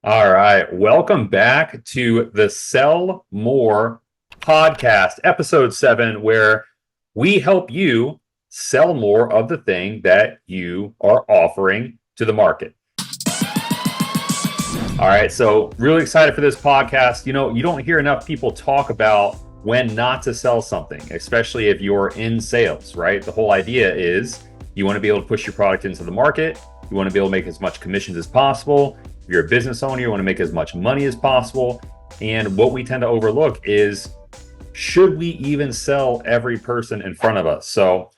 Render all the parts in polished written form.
All right. Welcome back to the Sell More podcast, episode 7, where we help you sell more of the thing that you are offering to the market. All right. So, really excited for this podcast. You don't hear enough people talk about when not to sell something, especially if you're in sales, right? The whole idea is you want to be able to push your product into the market. You want to be able to make as much commissions as possible. If you're a business owner, you want to make as much money as possible. And what we tend to overlook is, should we even sell every person in front of us? So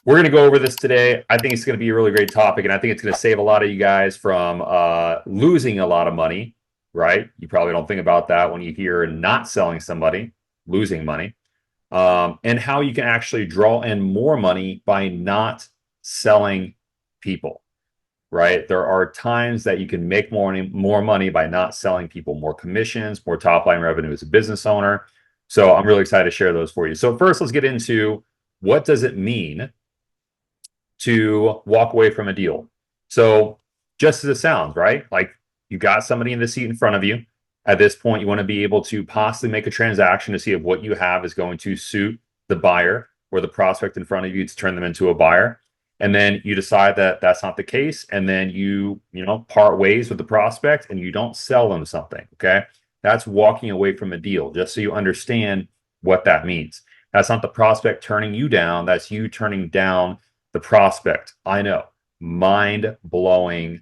we're going to go over this today. I think it's going to be a really great topic, and I think it's going to save a lot of you guys from losing a lot of money, right? You probably don't think about that when you hear not selling somebody, losing money, and how you can actually draw in more money by not selling people. Right? There are times that you can make more money by not selling people, more commissions, more top line revenue as a business owner. So I'm really excited to share those for you. So first, let's get into what does it mean to walk away from a deal. So just as it sounds, right? Like you got somebody in the seat in front of you. At this point, you want to be able to possibly make a transaction to see if what you have is going to suit the buyer or the prospect in front of you to turn them into a buyer. And then you decide that that's not the case, and then you part ways with the prospect and you don't sell them something. Okay, that's walking away from a deal, just so you understand what that means. That's not the prospect turning you down, that's you turning down the prospect. I know, mind blowing.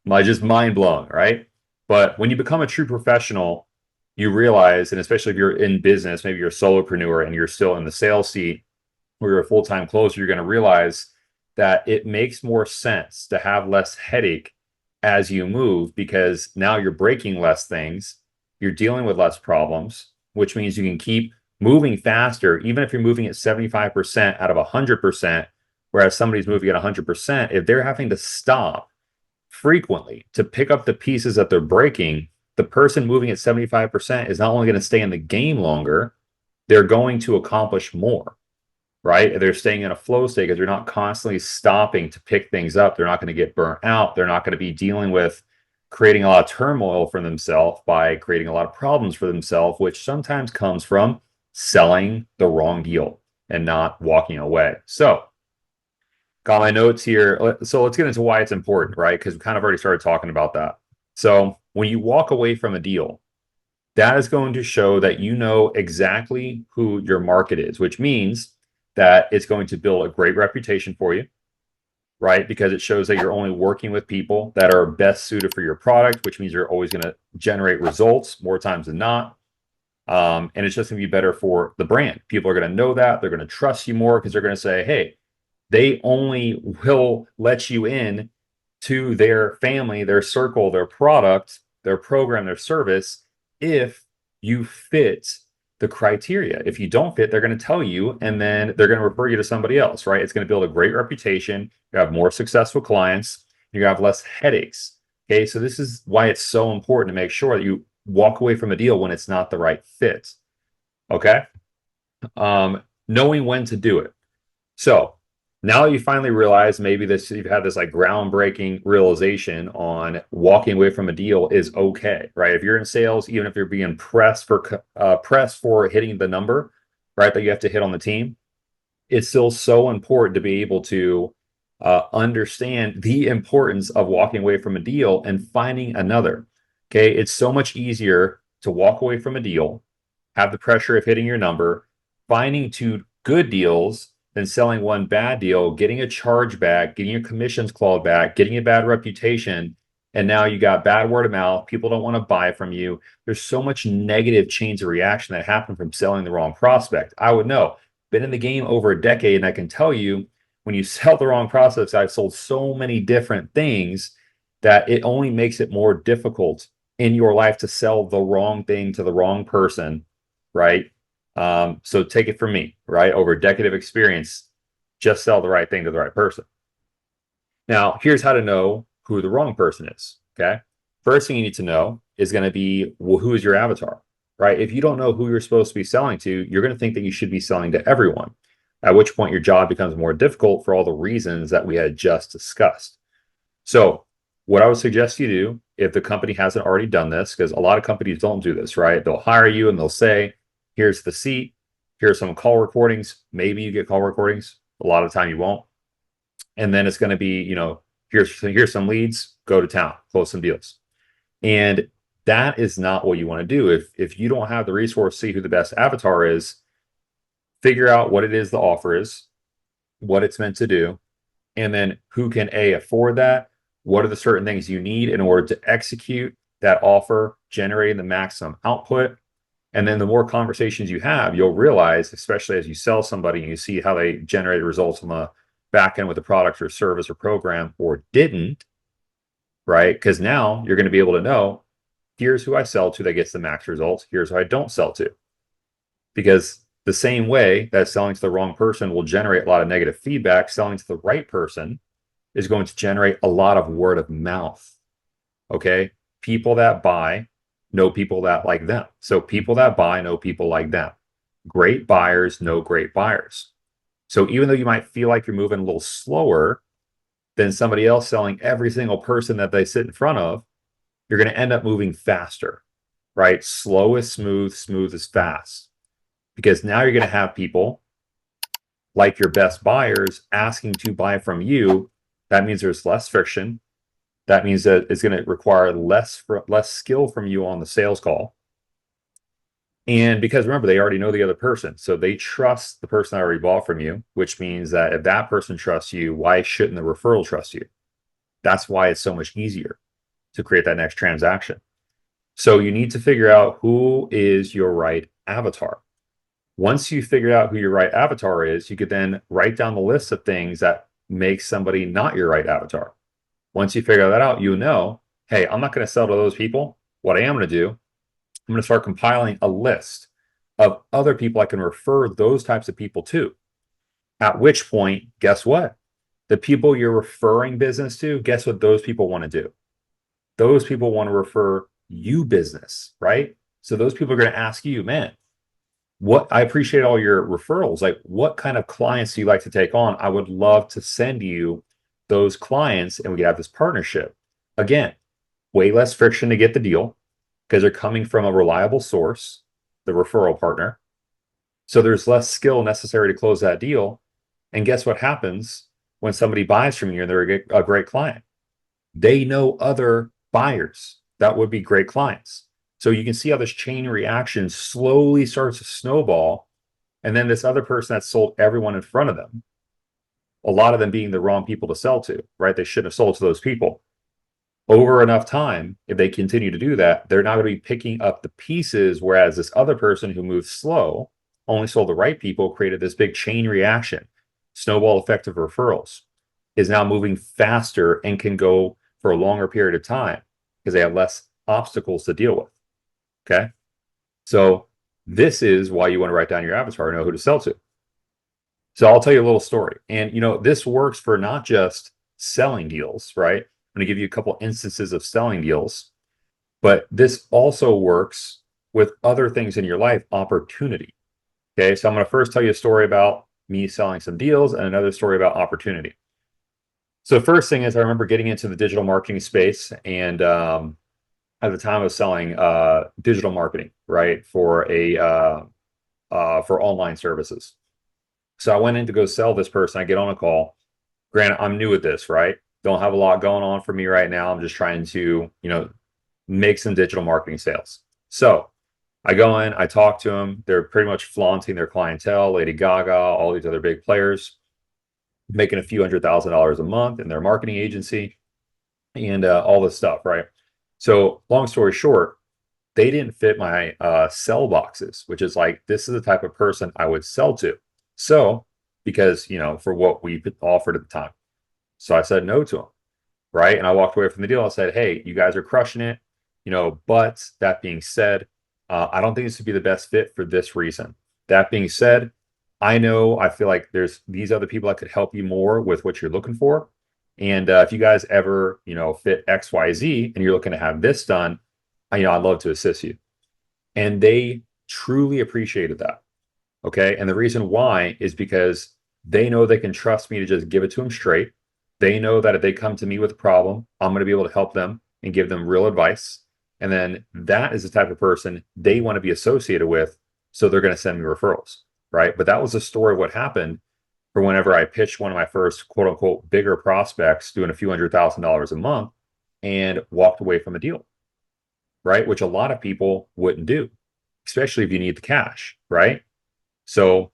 Just mind blowing, right? But when you become a true professional, you realize, and especially if you're in business, maybe you're a solopreneur and you're still in the sales seat, or you're a full-time closer, you're going to realize that it makes more sense to have less headache as you move, because now you're breaking less things, you're dealing with less problems, which means you can keep moving faster, even if you're moving at 75% out of 100%, whereas somebody's moving at 100%, if they're having to stop frequently to pick up the pieces that they're breaking, the person moving at 75% is not only going to stay in the game longer, they're going to accomplish more. Right? They're staying in a flow state because they're not constantly stopping to pick things up. They're not going to get burnt out. They're not going to be dealing with creating a lot of turmoil for themselves by creating a lot of problems for themselves, which sometimes comes from selling the wrong deal and not walking away. So, got my notes here. So let's get into why it's important, right? Because we kind of already started talking about that. So when you walk away from a deal, that is going to show that you know exactly who your market is, which means that it's going to build a great reputation for you, right? Because it shows that you're only working with people that are best suited for your product, which means you're always going to generate results more times than not. And it's just going to be better for the brand. People are going to know that. They're going to trust you more because they're going to say, hey, they only will let you in to their family, their circle, their product, their program, their service, if you fit the criteria. If you don't fit, they're going to tell you, and then they're going to refer you to somebody else, right? It's going to build a great reputation. You have more successful clients. You have less headaches. Okay, so this is why it's so important to make sure that you walk away from a deal when it's not the right fit. Okay, knowing when to do it. So now you finally realize maybe you've had this like groundbreaking realization on walking away from a deal is okay, right? If you're in sales, even if you're being pressed for hitting the number, right, that you have to hit on the team, it's still so important to be able to understand the importance of walking away from a deal and finding another. Okay, it's so much easier to walk away from a deal, have the pressure of hitting your number, finding two good deals than selling one bad deal, getting a charge back, getting your commissions clawed back, getting a bad reputation, and now you got bad word of mouth. People don't want to buy from you. There's so much negative chains of reaction that happen from selling the wrong prospect. I would know. Been in the game over a decade, and I can tell you, when you sell the wrong prospects, I've sold so many different things that it only makes it more difficult in your life to sell the wrong thing to the wrong person, right? So take it from me, right? Over a decade of experience, just sell the right thing to the right person. Now, here's how to know who the wrong person is, okay? First thing you need to know is going to be, well, who is your avatar, right? If you don't know who you're supposed to be selling to, you're going to think that you should be selling to everyone, at which point your job becomes more difficult for all the reasons that we had just discussed. So what I would suggest you do if the company hasn't already done this, because a lot of companies don't do this, right? They'll hire you and they'll say, here's the seat, here's some call recordings. Maybe you get call recordings. A lot of the time you won't. And then it's going to be, here's some leads, go to town, close some deals. And that is not what you want to do. If you don't have the resource, see who the best avatar is, figure out what it is the offer is, what it's meant to do, and then who can afford that? What are the certain things you need in order to execute that offer, generating the maximum output? And then the more conversations you have, you'll realize, especially as you sell somebody and you see how they generated results on the back end with a product or service or program or didn't, right? Because now you're going to be able to know, here's who I sell to that gets the max results. Here's who I don't sell to. Because the same way that selling to the wrong person will generate a lot of negative feedback, selling to the right person is going to generate a lot of word of mouth. Okay. People that buy know people that like them. So people that buy know people like them. Great buyers know great buyers. So even though you might feel like you're moving a little slower than somebody else selling every single person that they sit in front of, you're going to end up moving faster, right? Slow is smooth, smooth is fast. Because now you're going to have people like your best buyers asking to buy from you. That means there's less friction. That means that it's going to require less skill from you on the sales call. And because remember, they already know the other person. So they trust the person that already bought from you, which means that if that person trusts you, why shouldn't the referral trust you? That's why it's so much easier to create that next transaction. So you need to figure out who is your right avatar. Once you figure out who your right avatar is, you could then write down the list of things that make somebody not your right avatar. Once you figure that out, you know, hey, I'm not going to sell to those people. What I am going to do, I'm going to start compiling a list of other people I can refer those types of people to. At which point, guess what? The people you're referring business to, guess what those people want to do? Those people want to refer you business, right? So those people are going to ask you, man, I appreciate all your referrals. Like, what kind of clients do you like to take on? I would love to send you those clients and we could have this partnership. Again, way less friction to get the deal because they're coming from a reliable source, the referral partner. So there's less skill necessary to close that deal. And guess what happens when somebody buys from you and they're a great client? They know other buyers that would be great clients. So you can see how this chain reaction slowly starts to snowball. And then this other person that sold everyone in front of them, a lot of them being the wrong people to sell to, right? They shouldn't have sold to those people. Over enough time, if they continue to do that, they're not going to be picking up the pieces. Whereas this other person who moved slow, only sold the right people, created this big chain reaction, snowball effect of referrals, is now moving faster and can go for a longer period of time because they have less obstacles to deal with. Okay. So this is why you want to write down your avatar and know who to sell to. So I'll tell you a little story. And, this works for not just selling deals, right? I'm going to give you a couple instances of selling deals, but this also works with other things in your life, opportunity. Okay. So I'm going to first tell you a story about me selling some deals and another story about opportunity. So the first thing is I remember getting into the digital marketing space and, at the time I was selling digital marketing, right, for online services. So I went in to go sell this person. I get on a call. Granted, I'm new at this, right? Don't have a lot going on for me right now. I'm just trying to, make some digital marketing sales. So I go in, I talk to them. They're pretty much flaunting their clientele, Lady Gaga, all these other big players, making a few $100,000 a month in their marketing agency and all this stuff, right? So long story short, they didn't fit my sell boxes, which is like, this is the type of person I would sell to. So because, for what we offered at the time. So I said no to them, right? And I walked away from the deal. I said, hey, you guys are crushing it, but that being said, I don't think this would be the best fit for this reason. That being said, I feel like there's these other people that could help you more with what you're looking for. And if you guys ever, fit XYZ and you're looking to have this done, I'd love to assist you. And they truly appreciated that. Okay. And the reason why is because they know they can trust me to just give it to them straight. They know that if they come to me with a problem, I'm going to be able to help them and give them real advice. And then that is the type of person they want to be associated with. So they're going to send me referrals, right? But that was the story of what happened for whenever I pitched one of my first quote unquote bigger prospects doing a few $100,000 a month and walked away from a deal, right? Which a lot of people wouldn't do, especially if you need the cash, right? So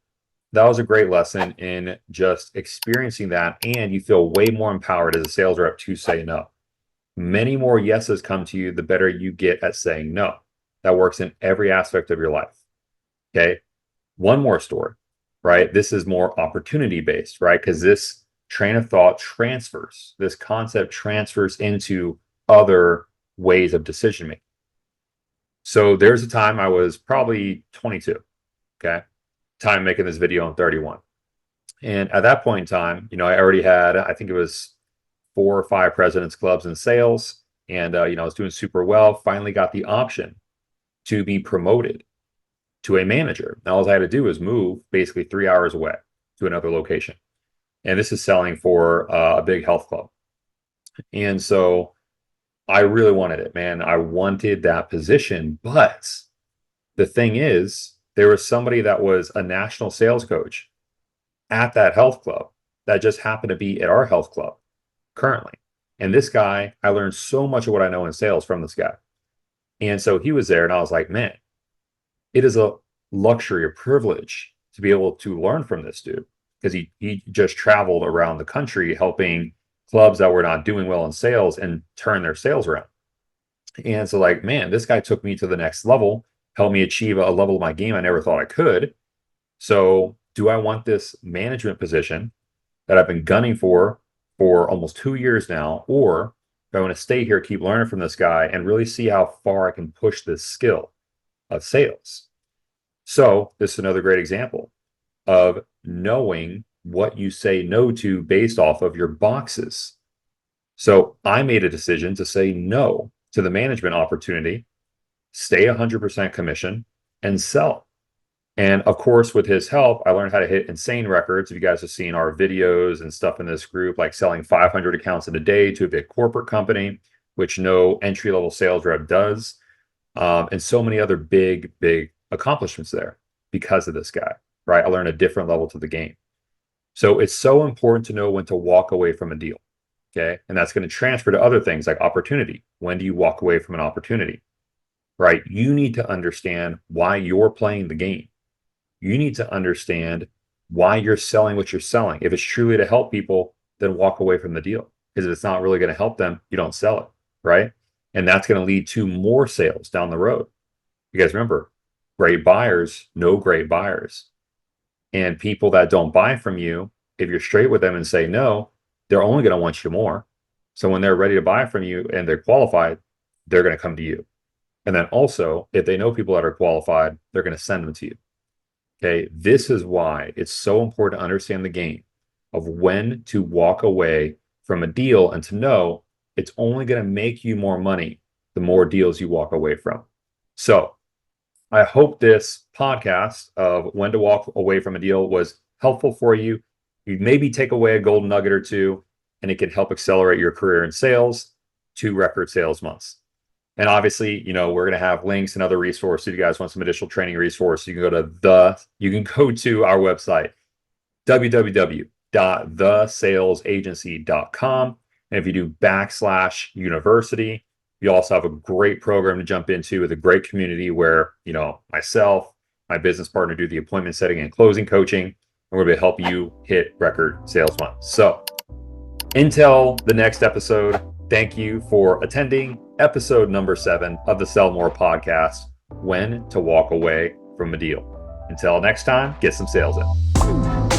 that was a great lesson in just experiencing that. And you feel way more empowered as a sales rep to say no. Many more yeses come to you, the better you get at saying no. That works in every aspect of your life. Okay. One more story, right? This is more opportunity based, right? Because this train of thought transfers, this concept transfers into other ways of decision making. So there's a time I was probably 22. Okay. Time making this video, I'm 31. And at that point in time, I already had, I think it was 4 or 5 president's clubs in sales. And, I was doing super well. Finally got the option to be promoted to a manager. Now, all I had to do was move basically 3 hours away to another location. And this is selling for a big health club. And so I really wanted it, man. I wanted that position. But the thing is, there was somebody that was a national sales coach at that health club that just happened to be at our health club currently. And this guy, I learned so much of what I know in sales from this guy. And so he was there and I was like, man, it is a luxury, a privilege to be able to learn from this dude, because he just traveled around the country helping clubs that were not doing well in sales and turn their sales around. And so like, man, this guy took me to the next level, helped me achieve a level of my game I never thought I could. So do I want this management position that I've been gunning for almost 2 years now, or do I want to stay here, keep learning from this guy and really see how far I can push this skill of sales? So this is another great example of knowing what you say no to based off of your boxes. So I made a decision to say no to the management opportunity, stay 100% commission, and sell. And of course, with his help, I learned how to hit insane records. If you guys have seen our videos and stuff in this group, like selling 500 accounts in a day to a big corporate company, which no entry-level sales rep does, and so many other big accomplishments there because of this guy, right? I learned a different level to the game. So it's so important to know when to walk away from a deal, okay? And that's going to transfer to other things like opportunity. When do you walk away from an opportunity, right? You need to understand why you're playing the game. You need to understand why you're selling what you're selling. If it's truly to help people, then walk away from the deal. Because if it's not really going to help them, you don't sell it, right? And that's going to lead to more sales down the road. You guys remember, great buyers know great buyers. And people that don't buy from you, if you're straight with them and say no, they're only going to want you more. So when they're ready to buy from you and they're qualified, they're going to come to you. And then also, if they know people that are qualified, they're going to send them to you. Okay, this is why it's so important to understand the game of when to walk away from a deal and to know it's only going to make you more money the more deals you walk away from. So I hope this podcast of when to walk away from a deal was helpful for you. You maybe take away a golden nugget or two, and it can help accelerate your career in sales to record sales months. And obviously, we're going to have links and other resources. If you guys want some additional training resources, you can go to our website, www.thesalesagency.com. And if you do /university, you also have a great program to jump into with a great community where, myself, my business partner do the appointment setting and closing coaching, and we're going to help you hit record sales months. So until the next episode, thank you for attending episode number 7 of the Sell More podcast, when to walk away from a deal. Until next time, get some sales in.